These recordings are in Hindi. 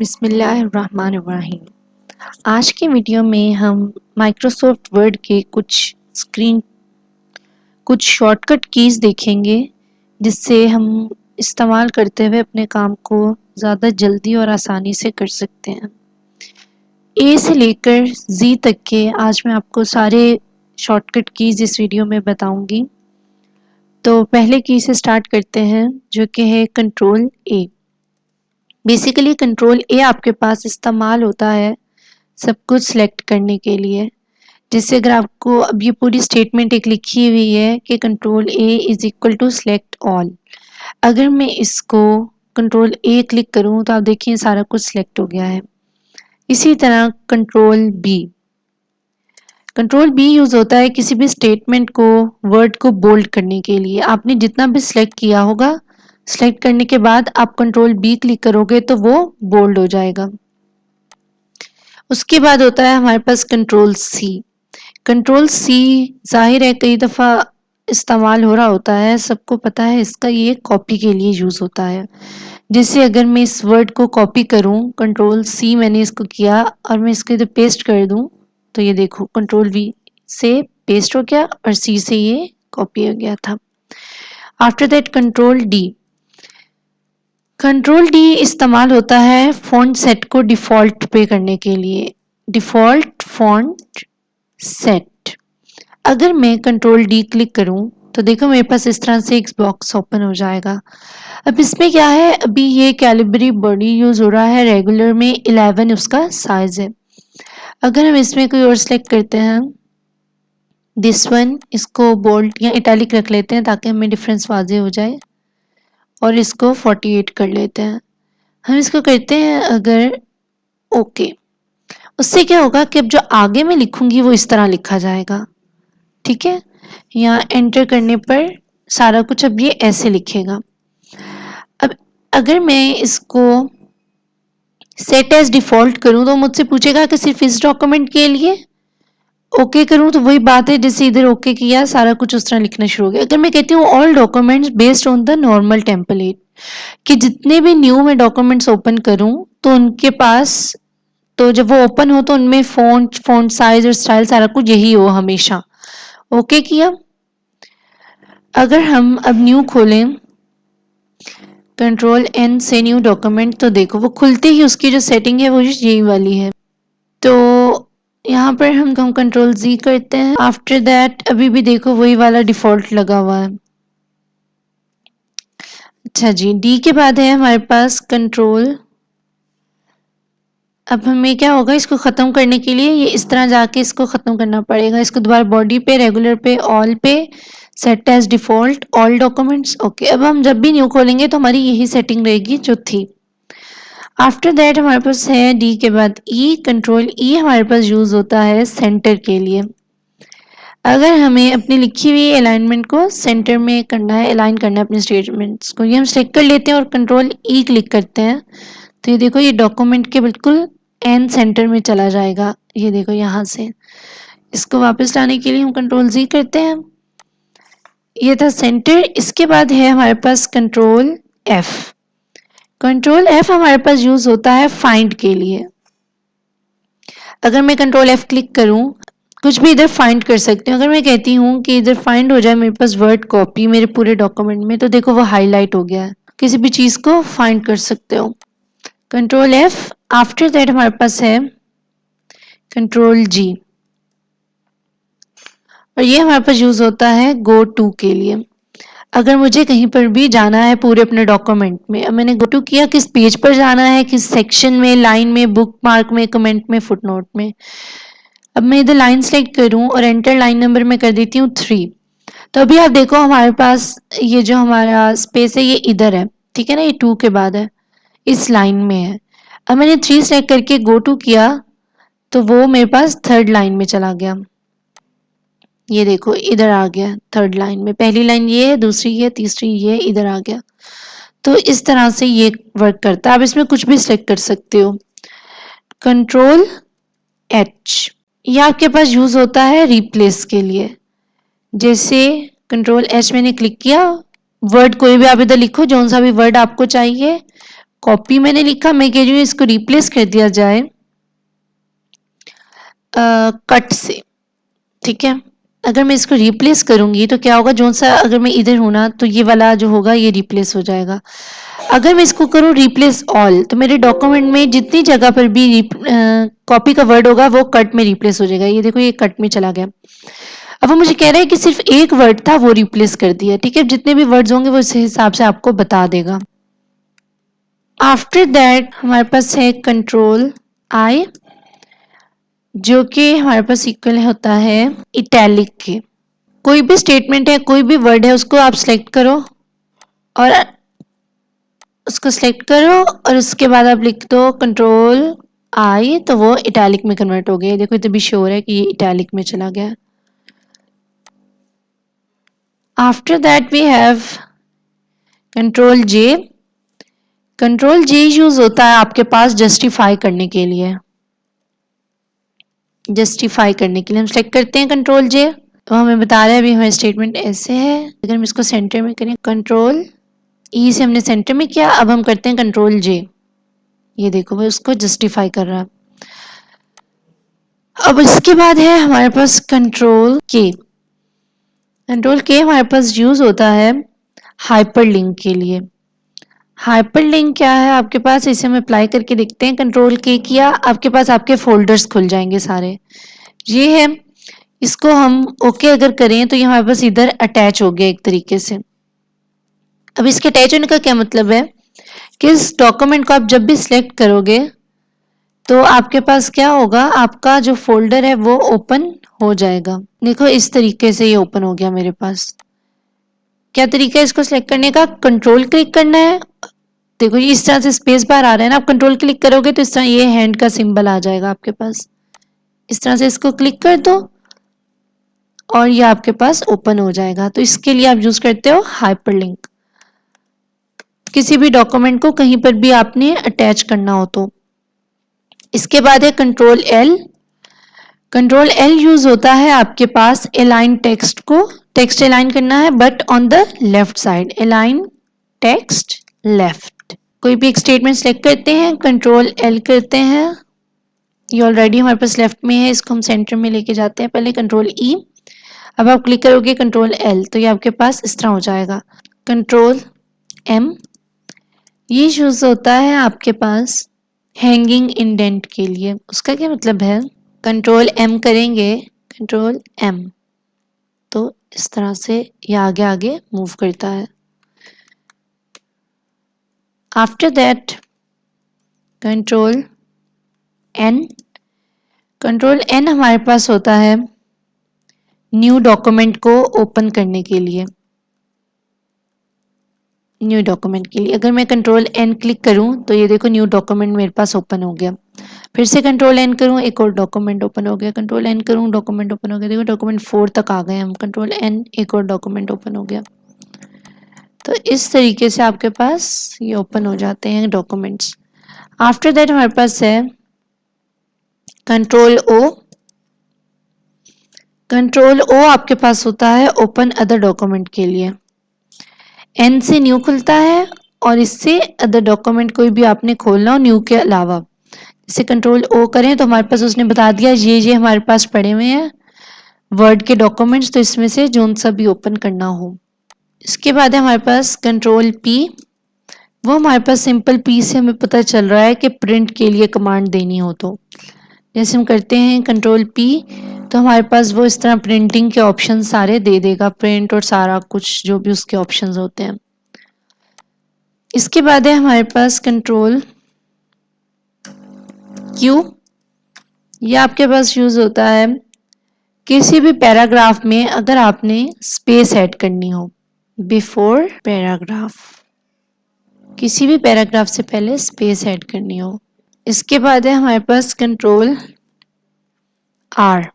बिस्मिल्लाहिर्रहमानिर्रहीम। आज की वीडियो में हम माइक्रोसॉफ्ट वर्ड के कुछ शॉर्टकट कीज़ देखेंगे जिससे हम इस्तेमाल करते हुए अपने काम को ज़्यादा जल्दी और आसानी से कर सकते हैं। ए से लेकर जी तक के आज मैं आपको सारे शॉर्टकट कीज़ इस वीडियो में बताऊंगी। तो पहले की से स्टार्ट करते हैं जो कि है कंट्रोल ए। बेसिकली कंट्रोल ए आपके पास इस्तेमाल होता है सब कुछ सिलेक्ट करने के लिए। जैसे अगर आपको अब ये पूरी स्टेटमेंट एक लिखी हुई है कि control A is equal to select all. अगर मैं इसको कंट्रोल ए क्लिक करूं तो आप देखिए सारा कुछ सिलेक्ट हो गया है। इसी तरह कंट्रोल बी यूज होता है किसी भी स्टेटमेंट को वर्ड को बोल्ड करने के लिए। आपने जितना भी सिलेक्ट किया होगा, सिलेक्ट करने के बाद आप कंट्रोल बी क्लिक करोगे तो वो बोल्ड हो जाएगा। उसके बाद होता है हमारे पास कंट्रोल सी। कंट्रोल सी जाहिर है कई दफ़ा इस्तेमाल हो रहा होता है, सबको पता है इसका, ये कॉपी के लिए यूज़ होता है। जैसे अगर मैं इस वर्ड को कॉपी करूं, कंट्रोल सी मैंने इसको किया और मैं इसको इधर पेस्ट कर दूं तो ये देखो कंट्रोल वी से पेस्ट हो गया और सी से ये कॉपी हो गया था। आफ्टर दैट कंट्रोल डी इस्तेमाल होता है फॉन्ट सेट को डिफ़ॉल्ट पे करने के लिए। Default font set. अगर मैं कंट्रोल डी क्लिक करूं तो देखो मेरे पास इस तरह से एक बॉक्स ओपन हो जाएगा। अब इसमें क्या है, अभी ये कैलिबरी बॉडी यूज हो रहा है, रेगुलर में 11 उसका साइज है। अगर हम इसमें कोई और सिलेक्ट करते हैं, दिस वन, इसको बोल्ड या इटैलिक रख लेते हैं ताकि हमें डिफरेंस वाजे हो जाए और इसको 48 कर लेते हैं। हम इसको करते हैं अगर ओके। उससे क्या होगा कि अब जो आगे मैं लिखूंगी वो इस तरह लिखा जाएगा। ठीक है, यहाँ एंटर करने पर सारा कुछ अब ये ऐसे लिखेगा। अब अगर मैं इसको सेट एज डिफॉल्ट करूं तो मुझसे पूछेगा कि सिर्फ इस डॉक्यूमेंट के लिए। ओके करूं तो वही बात है, जैसे इधर ओके किया सारा कुछ उस तरह लिखना शुरू हो गया। अगर मैं कहती हूँ all documents based on the normal template, कि जितने भी न्यू मैं डॉक्यूमेंट्स ओपन करूं तो उनके पास, तो जब वो ओपन हो तो उनमें फॉन्ट साइज और स्टाइल सारा कुछ यही हो हमेशा। ओके किया। अगर हम अब न्यू खोलें कंट्रोल एन से न्यू डॉक्यूमेंट तो देखो वो खुलते ही उसकी जो सेटिंग है वो यही वाली है। तो यहाँ पर हम कंट्रोल जी करते हैं। आफ्टर दैट अभी भी देखो वही वाला डिफॉल्ट लगा हुआ है। अच्छा जी, डी के बाद है हमारे पास कंट्रोल। अब हमें क्या होगा, इसको ख़त्म करने के लिए ये इस तरह जाके इसको ख़त्म करना पड़ेगा। इसको दोबारा बॉडी पे, regular pay, all pay, set as default, all documents. Okay, अब हम जब भी न्यू खोलेंगे तो हमारी यही सेटिंग रहेगी जो थी। आफ्टर दैट हमारे पास है डी के बाद ई। कंट्रोल ई हमारे पास यूज़ होता है सेंटर के लिए। अगर हमें अपनी लिखी हुई अलाइनमेंट को सेंटर में करना है, अलाइन करना है अपने स्टेटमेंट्स को, ये हम सेलेक्ट कर लेते हैं और कंट्रोल ई क्लिक करते हैं तो ये देखो ये डॉक्यूमेंट के बिल्कुल एन सेंटर में चला जाएगा। ये देखो यहाँ से इसको वापस लाने के लिए हम कंट्रोल जी करते हैं। ये था सेंटर। इसके बाद है हमारे पास कंट्रोल एफ। कंट्रोल एफ हमारे पास यूज होता है फाइंड के लिए। अगर मैं कंट्रोल एफ क्लिक करूं, कुछ भी इधर फाइंड कर सकती हूँ। अगर मैं कहती हूँ कि इधर फाइंड हो जाए मेरे पास वर्ड कॉपी मेरे पूरे डॉक्यूमेंट में, तो देखो वो हाईलाइट हो गया है। किसी भी चीज को फाइंड कर सकते हो। Control F. आफ्टर दैट हमारे पास है कंट्रोल जी और ये हमारे पास यूज होता है गो टू के लिए। अगर मुझे कहीं पर भी जाना है पूरे अपने डॉक्यूमेंट में, अब मैंने गो टू किया, किस पेज पर जाना है, किस सेक्शन में, लाइन में, बुक मार्क में, कमेंट में, फुटनोट में। अब मैं इधर लाइन सेलेक्ट करूं और एंटर लाइन नंबर में कर देती हूँ 3। तो अभी आप देखो हमारे पास ये जो हमारा स्पेस है ये इधर है, ठीक है ना, ये 2 के बाद है, इस लाइन में है। अब मैंने 3 सेलेक्ट करके गो टू किया तो वो मेरे पास थर्ड लाइन में चला गया। ये देखो इधर आ गया थर्ड लाइन में। पहली लाइन ये है, दूसरी ये, तीसरी ये, इधर आ गया। तो इस तरह से ये वर्क करता है। आप इसमें कुछ भी सिलेक्ट कर सकते हो। कंट्रोल एच, ये आपके पास यूज होता है रिप्लेस के लिए। जैसे कंट्रोल एच मैंने क्लिक किया, वर्ड कोई भी आप इधर लिखो, जो सा भी वर्ड आपको चाहिए, कॉपी मैंने लिखा, मैं कह रही हूँ इसको रिप्लेस कर दिया जाए कट से। ठीक है, अगर मैं इसको रिप्लेस करूंगी तो क्या होगा, जो सा अगर मैं इधर हूं ना तो ये वाला जो होगा ये रिप्लेस हो जाएगा। अगर मैं इसको करूं रिप्लेस ऑल तो मेरे डॉक्यूमेंट में जितनी जगह पर भी कॉपी का वर्ड होगा वो कट में रिप्लेस हो जाएगा। ये देखो ये कट में चला गया। अब वो मुझे कह रहा है कि सिर्फ एक वर्ड था वो रिप्लेस कर दिया। ठीक है, जितने भी वर्ड्स होंगे वो इस हिसाब से आपको बता देगा। आफ्टर दैट हमारे पास है कंट्रोल आई, जो कि हमारे पास इक्वल होता है इटैलिक के। कोई भी स्टेटमेंट है, कोई भी वर्ड है, उसको आप सिलेक्ट करो और उसके बाद आप लिख दो कंट्रोल आई, तो वो इटैलिक में कन्वर्ट हो गया। देखो इतना भी श्योर है कि ये इटैलिक में चला गया। After that we have control J. Control J use होता है आपके पास जस्टिफाई करने के लिए। जस्टिफाई करने के लिए हम सेलेक्ट करते हैं कंट्रोल जे, तो हमें बता रहा है अभी हमारा स्टेटमेंट ऐसे है। अगर हम इसको सेंटर में करें, कंट्रोल ई से हमने सेंटर में किया, अब हम करते हैं कंट्रोल जे। ये देखो वो उसको जस्टिफाई कर रहा है। अब इसके बाद है हमारे पास कंट्रोल के। कंट्रोल के हमारे पास यूज होता है हाइपरलिंक के लिए। हाइपरलिंक क्या है आपके पास, इसे हम अप्लाई करके देखते हैं। कंट्रोल के किया, आपके पास आपके फोल्डर्स खुल जाएंगे सारे। ये है, इसको हम ओके अगर करें तो ये हमारे पास इधर अटैच हो गया एक तरीके से। अब इसके अटैच होने का क्या मतलब है कि इस डॉक्यूमेंट को आप जब भी सिलेक्ट करोगे तो आपके पास क्या होगा, आपका जो फोल्डर है वो ओपन हो जाएगा। देखो इस तरीके से ये ओपन हो गया मेरे पास। क्या तरीका है इसको सिलेक्ट करने का, कंट्रोल क्लिक करना है। देखो ये इस तरह से स्पेस बार आ रहा है ना, आप कंट्रोल क्लिक करोगे तो इस तरह ये हैंड का सिंबल आ जाएगा आपके पास। इस तरह से इसको क्लिक कर दो और ये आपके पास ओपन हो जाएगा। तो इसके लिए आप यूज करते हो हाइपरलिंक, किसी भी डॉक्यूमेंट को कहीं पर भी आपने अटैच करना हो तो। इसके बाद है control L. Control L use होता है आपके पास अलाइन टेक्स्ट को, टेक्स्ट अलाइन करना है but on the left side. Align text left. कोई भी एक स्टेटमेंट सेलेक्ट करते हैं, कंट्रोल एल करते हैं। ये ऑलरेडी हमारे पास लेफ्ट में है, इसको हम सेंटर में लेके जाते हैं। पहले कंट्रोल ई, अब आप क्लिक करोगे कंट्रोल एल तो ये आपके पास इस तरह हो जाएगा। कंट्रोल एम, ये यूज होता है आपके पास हैंगिंग इंडेंट के लिए। उसका क्या मतलब है, कंट्रोल एम करेंगे, कंट्रोल एम, तो इस तरह से ये आगे आगे मूव करता है। After that control N. Control N हमारे पास होता है न्यू डॉक्यूमेंट को ओपन करने के लिए। न्यू डॉक्यूमेंट के लिए अगर मैं कंट्रोल एन क्लिक करूं तो ये देखो न्यू डॉक्यूमेंट मेरे पास ओपन हो गया। फिर से कंट्रोल एन करूं, एक और डॉक्यूमेंट ओपन हो गया। कंट्रोल एन करूं, डॉक्यूमेंट ओपन हो गया। देखो डॉक्यूमेंट 4 तक आ गए हम। कंट्रोल एन, एक और डॉक्यूमेंट ओपन हो गया। तो इस तरीके से आपके पास ये ओपन हो जाते हैं डॉक्यूमेंट्स। आफ्टर दैट हमारे पास है कंट्रोल ओ। कंट्रोल ओ आपके पास होता है ओपन अदर डॉक्यूमेंट के लिए। एन से न्यू खुलता है और इससे अदर डॉक्यूमेंट कोई भी आपने खोलना हो न्यू के अलावा। जैसे कंट्रोल ओ करें तो हमारे पास उसने बता दिया ये हमारे पास पड़े हुए हैं वर्ड के डॉक्यूमेंट्स, तो इसमें से जोन सा भी ओपन करना हो। इसके बाद है हमारे पास कंट्रोल पी। वो हमारे पास सिंपल पी से हमें पता चल रहा है कि प्रिंट के लिए कमांड देनी हो तो जैसे हम करते हैं कंट्रोल पी तो हमारे पास वो इस तरह प्रिंटिंग के ऑप्शन सारे दे देगा, प्रिंट और सारा कुछ जो भी उसके ऑप्शंस होते हैं। इसके बाद है हमारे पास कंट्रोल क्यू। ये आपके पास यूज होता है किसी भी पैराग्राफ में अगर आपने स्पेस ऐड करनी हो बिफोर पैराग्राफ, किसी भी पैराग्राफ से पहले स्पेस ऐड करनी हो। इसके बाद है हमारे पास कंट्रोल आर।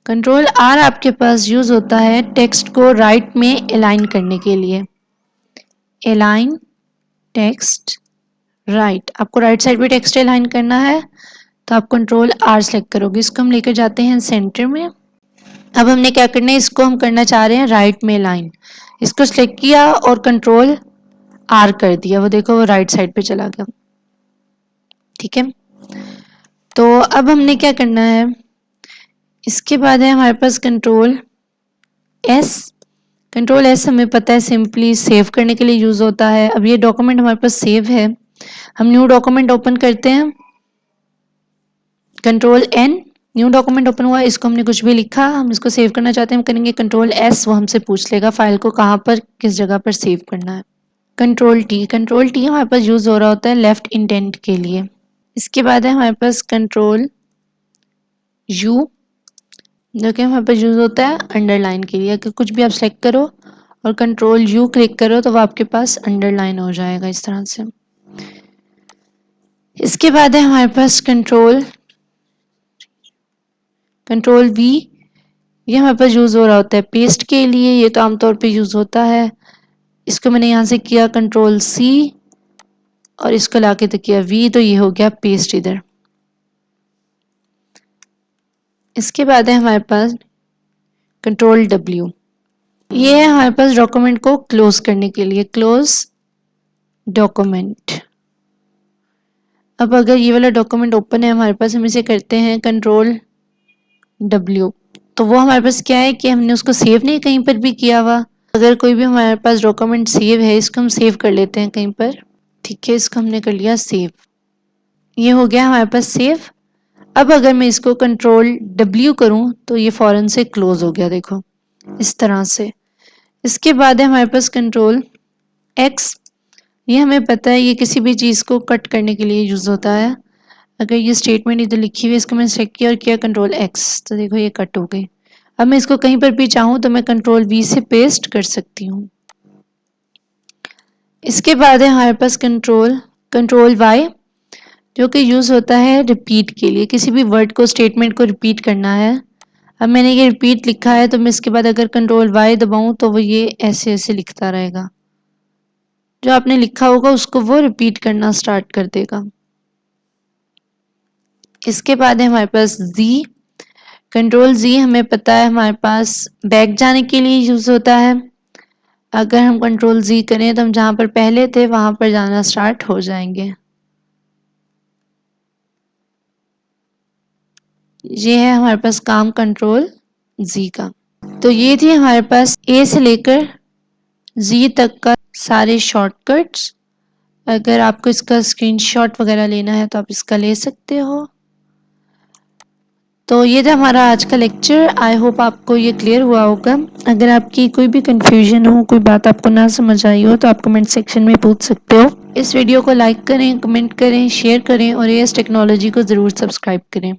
कंट्रोल आर आपके पास यूज होता है टेक्स्ट को राइट में अलाइन करने के लिए। अलाइन टेक्स्ट राइट, आपको राइट साइड पे टेक्स्ट अलाइन करना है तो आप कंट्रोल आर सेलेक्ट करोगे। इसको हम लेकर जाते हैं सेंटर में। अब हमने क्या करना है, इसको हम करना चाह रहे हैं राइट में अलाइन। इसको सेलेक्ट किया और कंट्रोल आर कर दिया, वो देखो वो राइट साइड पे चला गया। ठीक है, तो अब हमने क्या करना है, इसके बाद है हमारे पास कंट्रोल एस। कंट्रोल एस हमें पता है सिंपली सेव करने के लिए यूज होता है। अब ये डॉक्यूमेंट हमारे पास सेव है, हम न्यू डॉक्यूमेंट ओपन करते हैं, control N, new document open हुआ, इसको हमने कुछ भी लिखा, हम इसको सेव करना चाहते हैं, हम करेंगे कंट्रोल एस, वो हमसे पूछ लेगा फाइल को कहाँ पर किस जगह पर सेव करना है। कंट्रोल टी, कंट्रोल टी हमारे पास यूज हो रहा होता है लेफ्ट इंडेंट के लिए। इसके बाद है हमारे पास कंट्रोल यू, जो कि हमारे पास यूज होता है अंडरलाइन के लिए। अगर कुछ भी आप सेलेक्ट करो और कंट्रोल यू क्लिक करो तो वो आपके पास अंडरलाइन हो जाएगा इस तरह से। इसके बाद है हमारे पास कंट्रोल वी, ये हमारे पास यूज हो रहा होता है पेस्ट के लिए, ये तो आमतौर पे यूज होता है। इसको मैंने यहाँ से किया कंट्रोल सी और इसको लाके तो किया वी, तो ये हो गया पेस्ट इधर। इसके बाद है हमारे पास कंट्रोल डब्ल्यू, ये है हमारे पास डॉक्यूमेंट को क्लोज करने के लिए, क्लोज डॉक्यूमेंट। अब अगर ये वाला डॉक्यूमेंट ओपन है हमारे पास, हम इसे करते हैं कंट्रोल डब्ल्यू, तो वो हमारे पास क्या है कि हमने उसको सेव नहीं कहीं पर भी किया हुआ। अगर कोई भी हमारे पास डॉक्यूमेंट सेव है, इसको हम सेव कर लेते हैं कहीं पर। ठीक है, इसको हमने कर लिया सेव, ये हो गया हमारे पास सेव। अब अगर मैं इसको कंट्रोल डब्ल्यू करूं तो ये फौरन से क्लोज हो गया, देखो इस तरह से। इसके बाद है हमारे पास कंट्रोल एक्स, ये हमें पता है ये किसी भी चीज को कट करने के लिए यूज होता है। अगर ये स्टेटमेंट इधर लिखी हुई है, इसको मैंने सेलेक्ट किया और किया कंट्रोल एक्स, तो देखो ये कट हो गई। अब मैं इसको कहीं पर भी चाहूँ तो मैं कंट्रोल वी से पेस्ट कर सकती हूँ। इसके बाद है हमारे पास कंट्रोल वाई, जो कि यूज होता है रिपीट के लिए, किसी भी वर्ड को स्टेटमेंट को रिपीट करना है। अब मैंने ये रिपीट लिखा है तो मैं इसके बाद अगर कंट्रोल वाई दबाऊं तो वो ये ऐसे ऐसे लिखता रहेगा, जो आपने लिखा होगा उसको वो रिपीट करना स्टार्ट कर देगा। इसके बाद है हमारे पास जी, कंट्रोल जी हमें पता है हमारे पास बैक जाने के लिए यूज होता है। अगर हम कंट्रोल जी करें तो हम जहां पर पहले थे वहां पर जाना स्टार्ट हो जाएंगे। ये है हमारे पास काम कंट्रोल जी का। तो ये थी हमारे पास ए से लेकर जी तक का सारे शॉर्टकट्स। अगर आपको इसका स्क्रीनशॉट वगैरह लेना है तो आप इसका ले सकते हो। तो ये था हमारा आज का लेक्चर, आई होप आपको ये क्लियर हुआ होगा। अगर आपकी कोई भी कंफ्यूजन हो, कोई बात आपको ना समझ आई हो तो आप कमेंट सेक्शन में पूछ सकते हो। इस वीडियो को लाइक करें, कमेंट करें, शेयर करें और एएस टेक्नोलॉजी को ज़रूर सब्सक्राइब करें।